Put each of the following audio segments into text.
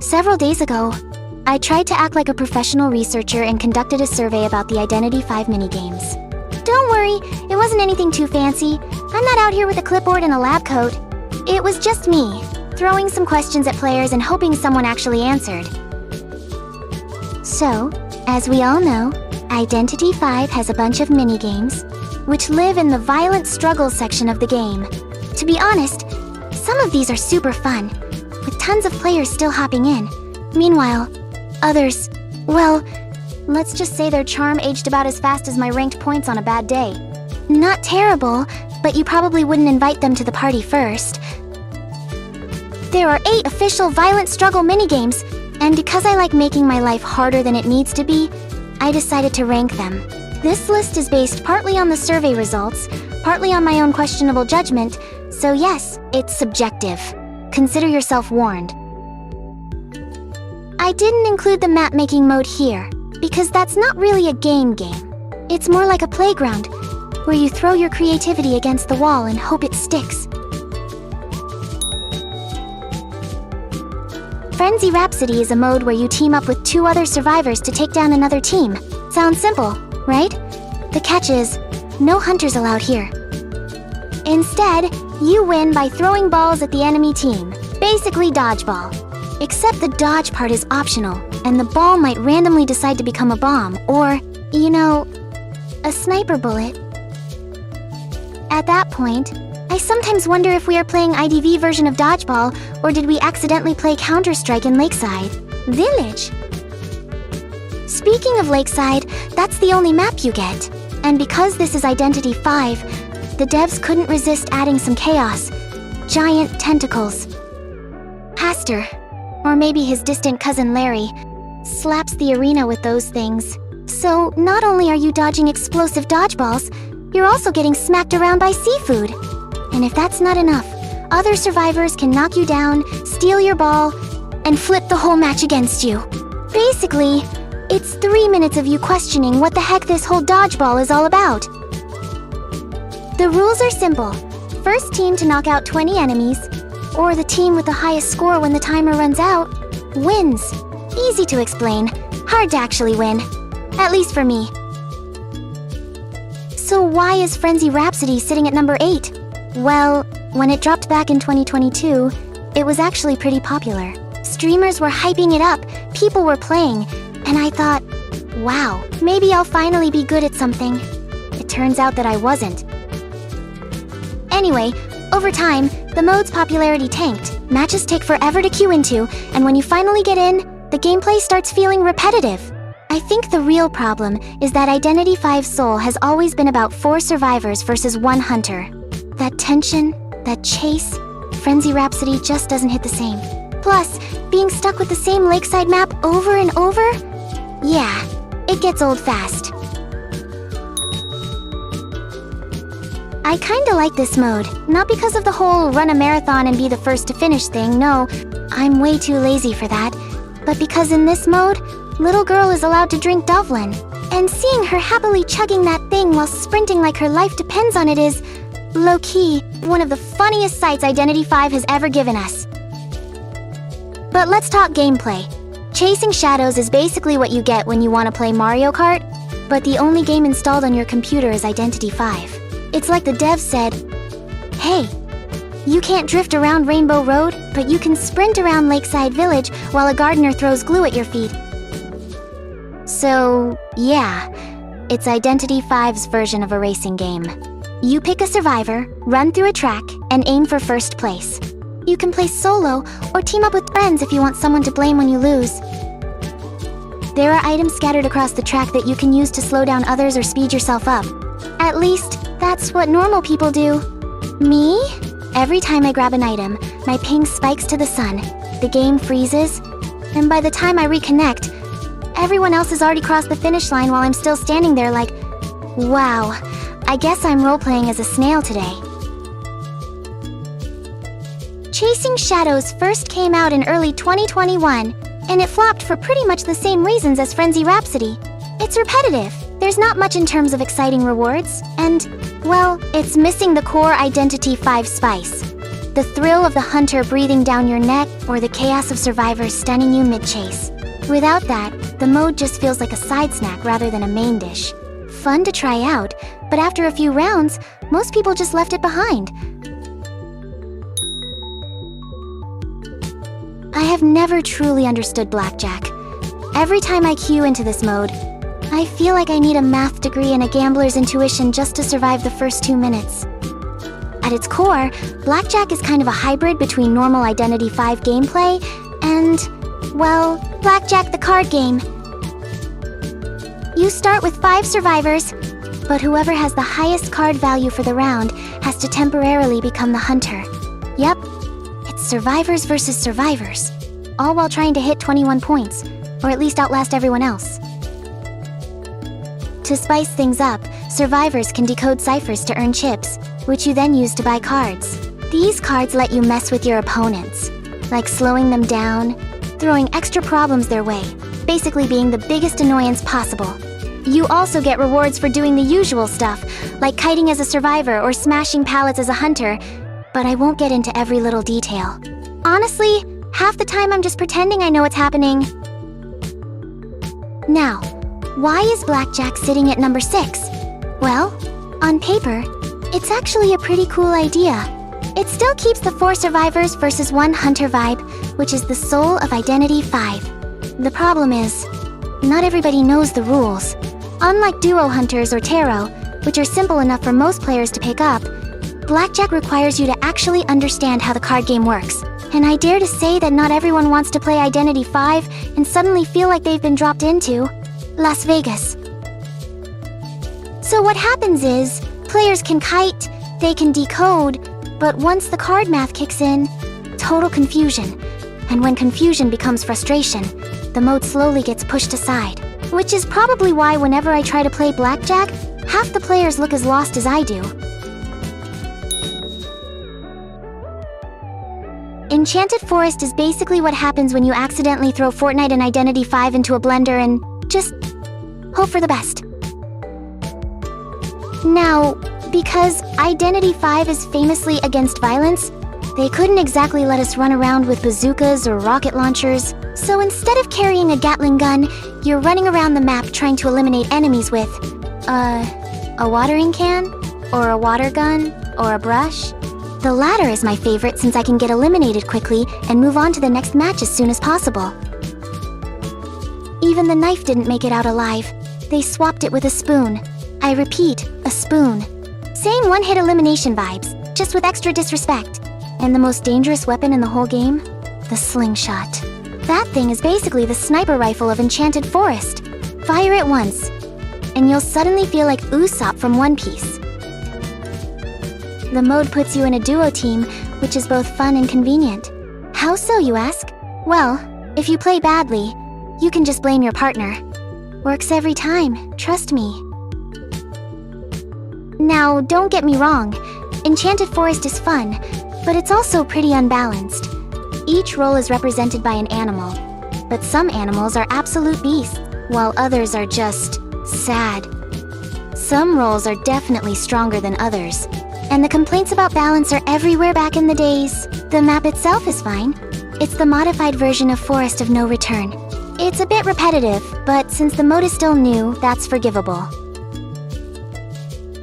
Several days ago, I tried to act like a professional researcher and conducted a survey about the Identity 5 minigames. Don't worry, it wasn't anything too fancy. I'm not out here with a clipboard and a lab coat. It was just me, throwing some questions at players and hoping someone actually answered. So, as we all know, Identity 5 has a bunch of minigames, which live in the violent struggle section of the game. To be honest, some of these are super fun, with tons of players still hopping in. Meanwhile, others, well, let's just say their charm aged about as fast as my ranked points on a bad day. Not terrible, but you probably wouldn't invite them to the party first. There are 8 official violent struggle minigames, and because I like making my life harder than it needs to be, I decided to rank them. This list is based partly on the survey results, partly on my own questionable judgment, so yes, it's subjective. Consider yourself warned. I didn't include the map-making mode here, because that's not really a game. It's more like a playground, where you throw your creativity against the wall and hope it sticks. Frenzy Rhapsody is a mode where you team up with 2 other survivors to take down another team. Sounds simple, right? The catch is, no hunters allowed here. Instead, you win by throwing balls at the enemy team, basically dodgeball. Except the dodge part is optional, and the ball might randomly decide to become a bomb, or, you know, a sniper bullet. At that point, I sometimes wonder if we are playing IDV version of dodgeball, or did we accidentally play Counter-Strike in Lakeside Village? Speaking of Lakeside, that's the only map you get. And because this is Identity 5, the devs couldn't resist adding some chaos. Giant tentacles. Pastor, or maybe his distant cousin Larry, slaps the arena with those things. So not only are you dodging explosive dodgeballs, you're also getting smacked around by seafood. And if that's not enough, other survivors can knock you down, steal your ball, and flip the whole match against you. Basically, it's 3 minutes of you questioning what the heck this whole dodgeball is all about. The rules are simple. First team to knock out 20 enemies, or the team with the highest score when the timer runs out, wins. Easy to explain, hard to actually win. At least for me. So why is Frenzy Rhapsody sitting at number 8? Well, when it dropped back in 2022, it was actually pretty popular. Streamers were hyping it up, people were playing, and I thought, wow, maybe I'll finally be good at something. It turns out that I wasn't. Anyway, over time, the mode's popularity tanked. Matches take forever to queue into, and when you finally get in, the gameplay starts feeling repetitive. I think the real problem is that Identity 5 Soul has always been about 4 survivors versus 1 hunter. That tension, that chase, Frenzy Rhapsody just doesn't hit the same. Plus, being stuck with the same lakeside map over and over? Yeah, it gets old fast. I kinda like this mode, not because of the whole run a marathon and be the first to finish thing, no, I'm way too lazy for that, but because in this mode, little girl is allowed to drink Dovlin, and seeing her happily chugging that thing while sprinting like her life depends on it is, low-key, one of the funniest sights Identity 5 has ever given us. But let's talk gameplay. Chasing Shadows is basically what you get when you want to play Mario Kart, but the only game installed on your computer is Identity 5. It's like the devs said, hey, you can't drift around Rainbow Road, but you can sprint around Lakeside Village while a gardener throws glue at your feet. So, yeah, it's Identity 5's version of a racing game. You pick a survivor, run through a track, and aim for first place. You can play solo, or team up with friends if you want someone to blame when you lose. There are items scattered across the track that you can use to slow down others or speed yourself up. At least, that's what normal people do. Me? Every time I grab an item, my ping spikes to the sun, the game freezes, and by the time I reconnect, everyone else has already crossed the finish line while I'm still standing there like, wow, I guess I'm role-playing as a snail today. Chasing Shadows first came out in early 2021, and it flopped for pretty much the same reasons as Frenzy Rhapsody. It's repetitive, there's not much in terms of exciting rewards, and, well, it's missing the core Identity 5 spice. The thrill of the hunter breathing down your neck, or the chaos of survivors stunning you mid-chase. Without that, the mode just feels like a side snack rather than a main dish. Fun to try out, but after a few rounds, most people just left it behind. I have never truly understood blackjack. Every time I queue into this mode, I feel like I need a math degree and a gambler's intuition just to survive the first 2 minutes. At its core, blackjack is kind of a hybrid between normal Identity V gameplay and, well, blackjack the card game. You start with 5 survivors, but whoever has the highest card value for the round has to temporarily become the hunter. Yep, it's survivors versus survivors, all while trying to hit 21 points, or at least outlast everyone else. To spice things up, survivors can decode ciphers to earn chips, which you then use to buy cards. These cards let you mess with your opponents, like slowing them down, throwing extra problems their way, basically being the biggest annoyance possible. You also get rewards for doing the usual stuff, like kiting as a survivor or smashing pallets as a hunter, but I won't get into every little detail. Honestly, half the time I'm just pretending I know what's happening. Now, why is blackjack sitting at number 6? Well, on paper, it's actually a pretty cool idea. It still keeps the 4 survivors versus 1 hunter vibe, which is the soul of Identity V. The problem is, not everybody knows the rules. Unlike duo hunters or tarot, which are simple enough for most players to pick up, blackjack requires you to actually understand how the card game works. And I dare to say that not everyone wants to play Identity V and suddenly feel like they've been dropped into Las Vegas. So what happens is, players can kite, they can decode, but once the card math kicks in, total confusion. And when confusion becomes frustration, the mode slowly gets pushed aside. Which is probably why whenever I try to play blackjack, half the players look as lost as I do. Enchanted Forest is basically what happens when you accidentally throw Fortnite and Identity V into a blender and just hope for the best. Now, because Identity V is famously against violence, they couldn't exactly let us run around with bazookas or rocket launchers, so instead of carrying a Gatling gun, you're running around the map trying to eliminate enemies with, a watering can? Or a water gun? Or a brush? The latter is my favorite since I can get eliminated quickly and move on to the next match as soon as possible. Even the knife didn't make it out alive. They swapped it with a spoon. I repeat, a spoon. Same one-hit elimination vibes, just with extra disrespect. And the most dangerous weapon in the whole game? The slingshot. That thing is basically the sniper rifle of Enchanted Forest. Fire it once, and you'll suddenly feel like Usopp from One Piece. The mode puts you in a duo team, which is both fun and convenient. How so, you ask? Well, if you play badly, you can just blame your partner. Works every time, trust me. Now, don't get me wrong, Enchanted Forest is fun, but it's also pretty unbalanced. Each role is represented by an animal, but some animals are absolute beasts, while others are just sad. Some roles are definitely stronger than others, and the complaints about balance are everywhere back in the days. The map itself is fine. It's the modified version of Forest of No Return. It's a bit repetitive, but since the mode is still new, that's forgivable.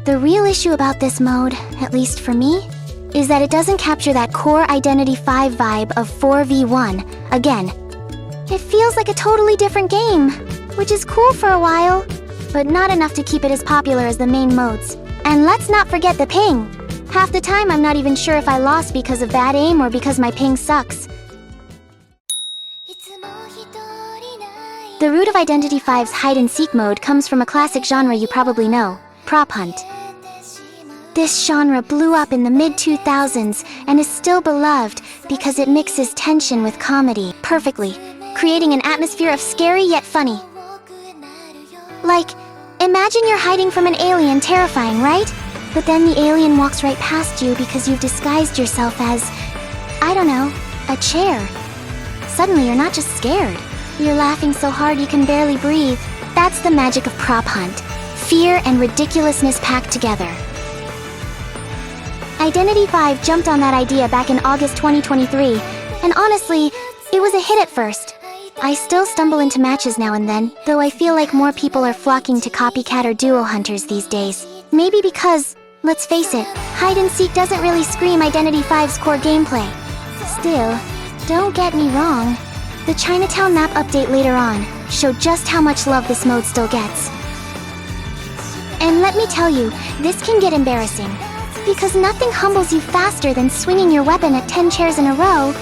The real issue about this mode, at least for me, is that it doesn't capture that core Identity V vibe of 4v1. Again, it feels like a totally different game, which is cool for a while, but not enough to keep it as popular as the main modes. And let's not forget the ping. Half the time I'm not even sure if I lost because of bad aim or because my ping sucks. The root of Identity V's hide-and-seek mode comes from a classic genre you probably know, prop hunt. This genre blew up in the mid-2000s and is still beloved because it mixes tension with comedy perfectly, creating an atmosphere of scary yet funny. Like, imagine you're hiding from an alien, terrifying, right? But then the alien walks right past you because you've disguised yourself as, I don't know, a chair. Suddenly you're not just scared. You're laughing so hard you can barely breathe. That's the magic of prop hunt. Fear and ridiculousness packed together. Identity 5 jumped on that idea back in August 2023, and honestly, it was a hit at first. I still stumble into matches now and then, though I feel like more people are flocking to copycat or duo hunters these days. Maybe because, let's face it, hide and seek doesn't really scream Identity 5's core gameplay. Still, don't get me wrong, the Chinatown map update later on showed just how much love this mode still gets. And let me tell you, this can get embarrassing, because nothing humbles you faster than swinging your weapon at 10 chairs in a row,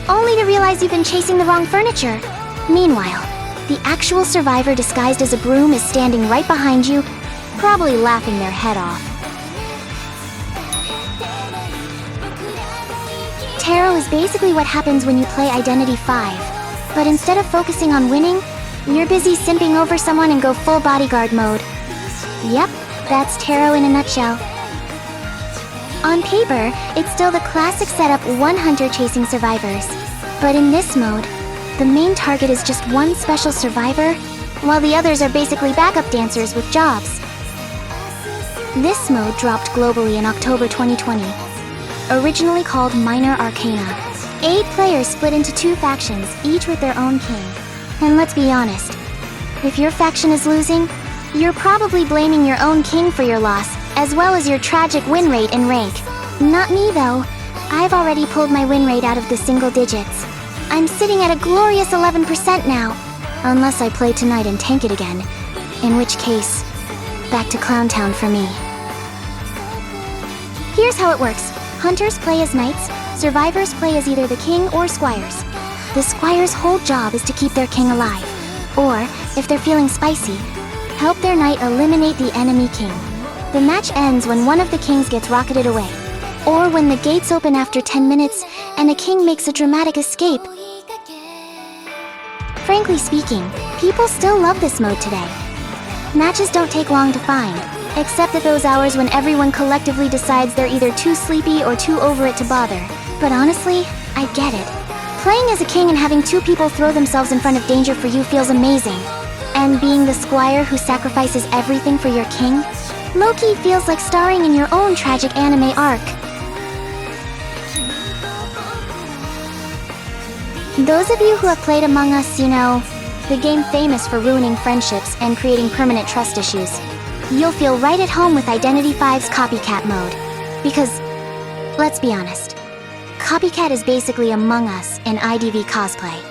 only to realize you've been chasing the wrong furniture. Meanwhile, the actual survivor disguised as a broom is standing right behind you, probably laughing their head off. Tarot is basically what happens when you play Identity 5, but instead of focusing on winning, you're busy simping over someone and go full bodyguard mode. Yep, that's Tarot in a nutshell. On paper, it's still the classic setup, one hunter chasing survivors. But in this mode, the main target is just one special survivor, while the others are basically backup dancers with jobs. This mode dropped globally in October 2020. Originally called Minor Arcana. 8 players split into 2 factions, each with their own king. And let's be honest, if your faction is losing, you're probably blaming your own king for your loss, as well as your tragic win rate in rank. Not me though. I've already pulled my win rate out of the single digits. I'm sitting at a glorious 11% now. Unless I play tonight and tank it again. In which case, back to Clown Town for me. Here's how it works. Hunters play as knights, survivors play as either the king or squires. The squire's whole job is to keep their king alive. Or, if they're feeling spicy, help their knight eliminate the enemy king. The match ends when one of the kings gets rocketed away, or when the gates open after 10 minutes and a king makes a dramatic escape. Frankly speaking, people still love this mode today. Matches don't take long to find, except at those hours when everyone collectively decides they're either too sleepy or too over it to bother. But honestly, I get it. Playing as a king and having 2 people throw themselves in front of danger for you feels amazing. And being the squire who sacrifices everything for your king, low-key feels like starring in your own tragic anime arc. Those of you who have played Among Us, you know, the game famous for ruining friendships and creating permanent trust issues, you'll feel right at home with Identity 5's Copycat mode. Because, let's be honest, Copycat is basically Among Us in IDV cosplay.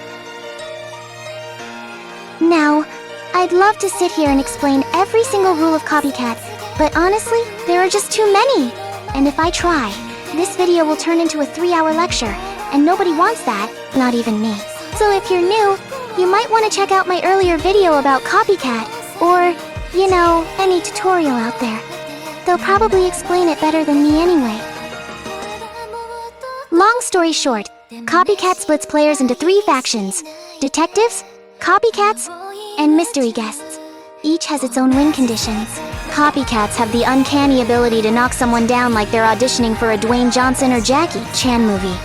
Now, I'd love to sit here and explain every single rule of Copycat, but honestly, there are just too many. And if I try, this video will turn into a 3-hour lecture, and nobody wants that, not even me. So if you're new, you might want to check out my earlier video about Copycat, or, you know, any tutorial out there. They'll probably explain it better than me anyway. Long story short, Copycat splits players into 3 factions: detectives, copycats, and mystery guests. Each has its own win conditions. Copycats have the uncanny ability to knock someone down like they're auditioning for a Dwayne Johnson or Jackie Chan movie.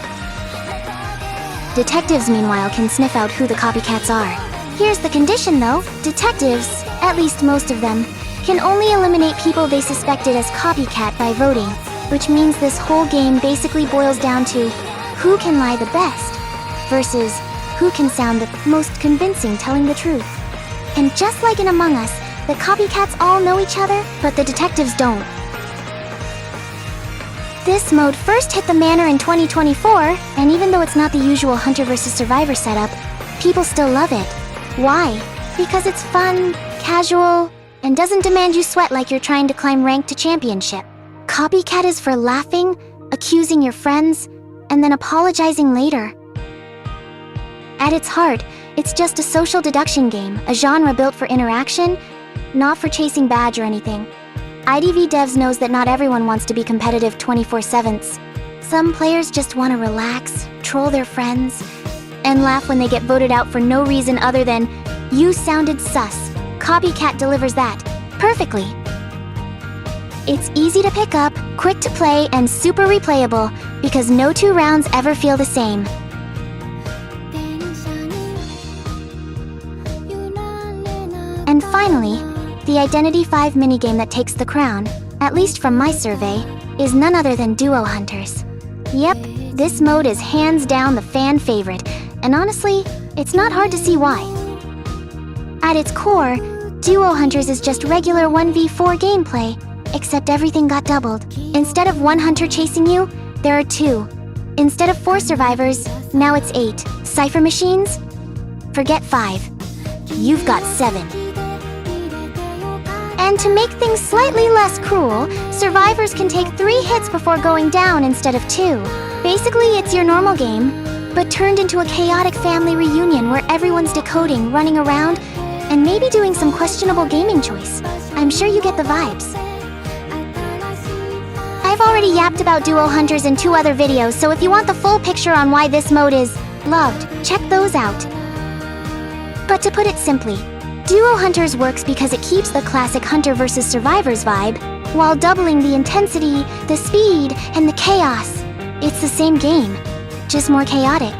Detectives, meanwhile, can sniff out who the copycats are. Here's the condition though. Detectives, at least most of them, can only eliminate people they suspected as copycat by voting, which means this whole game basically boils down to who can lie the best versus who can sound the most convincing telling the truth. And just like in Among Us, the copycats all know each other, but the detectives don't. This mode first hit the manor in 2024, and even though it's not the usual hunter versus survivor setup, people still love it. Why? Because it's fun, casual, and doesn't demand you sweat like you're trying to climb rank to championship. Copycat is for laughing, accusing your friends, and then apologizing later. At its heart, it's just a social deduction game, a genre built for interaction, not for chasing badge or anything. IDV devs knows that not everyone wants to be competitive 24/7. Some players just want to relax, troll their friends, and laugh when they get voted out for no reason other than, "You sounded sus." Copycat delivers that perfectly. It's easy to pick up, quick to play, and super replayable, because no 2 rounds ever feel the same. And finally, the Identity 5 minigame that takes the crown, at least from my survey, is none other than Duo Hunters. Yep, this mode is hands down the fan favorite, and honestly, it's not hard to see why. At its core, Duo Hunters is just regular 1v4 gameplay, except everything got doubled. Instead of 1 hunter chasing you, there are 2. Instead of 4 survivors, now it's 8. Cipher machines? Forget 5. You've got 7. And to make things slightly less cruel, survivors can take 3 hits before going down instead of 2. Basically, it's your normal game, but turned into a chaotic family reunion where everyone's decoding, running around, and maybe doing some questionable gaming choice. I'm sure you get the vibes. I've already yapped about Duo Hunters in 2 other videos, so if you want the full picture on why this mode is loved, check those out. But to put it simply, Duo Hunters works because it keeps the classic Hunter vs. Survivors vibe, while doubling the intensity, the speed, and the chaos. It's the same game, just more chaotic.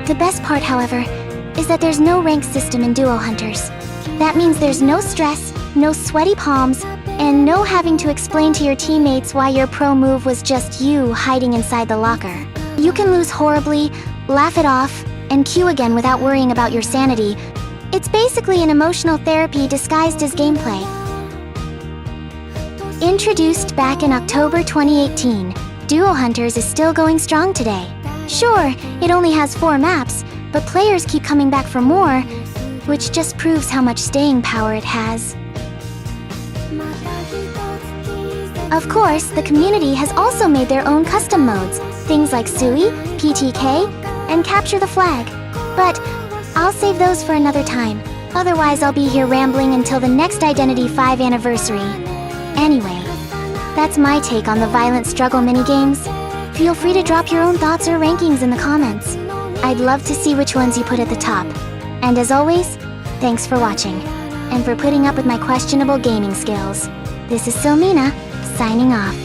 The best part, however, is that there's no rank system in Duo Hunters. That means there's no stress, no sweaty palms, and no having to explain to your teammates why your pro move was just you hiding inside the locker. You can lose horribly, laugh it off, and queue again without worrying about your sanity. It's basically an emotional therapy disguised as gameplay. Introduced back in October 2018, Duo Hunters is still going strong today. Sure, it only has 4 maps, but players keep coming back for more, which just proves how much staying power it has. Of course, the community has also made their own custom modes, things like Sui, PTK, and Capture the Flag. But I'll save those for another time. Otherwise, I'll be here rambling until the next Identity 5 anniversary. Anyway, that's my take on the violent struggle minigames. Feel free to drop your own thoughts or rankings in the comments. I'd love to see which ones you put at the top. And as always, thanks for watching, and for putting up with my questionable gaming skills. This is Silmina, signing off.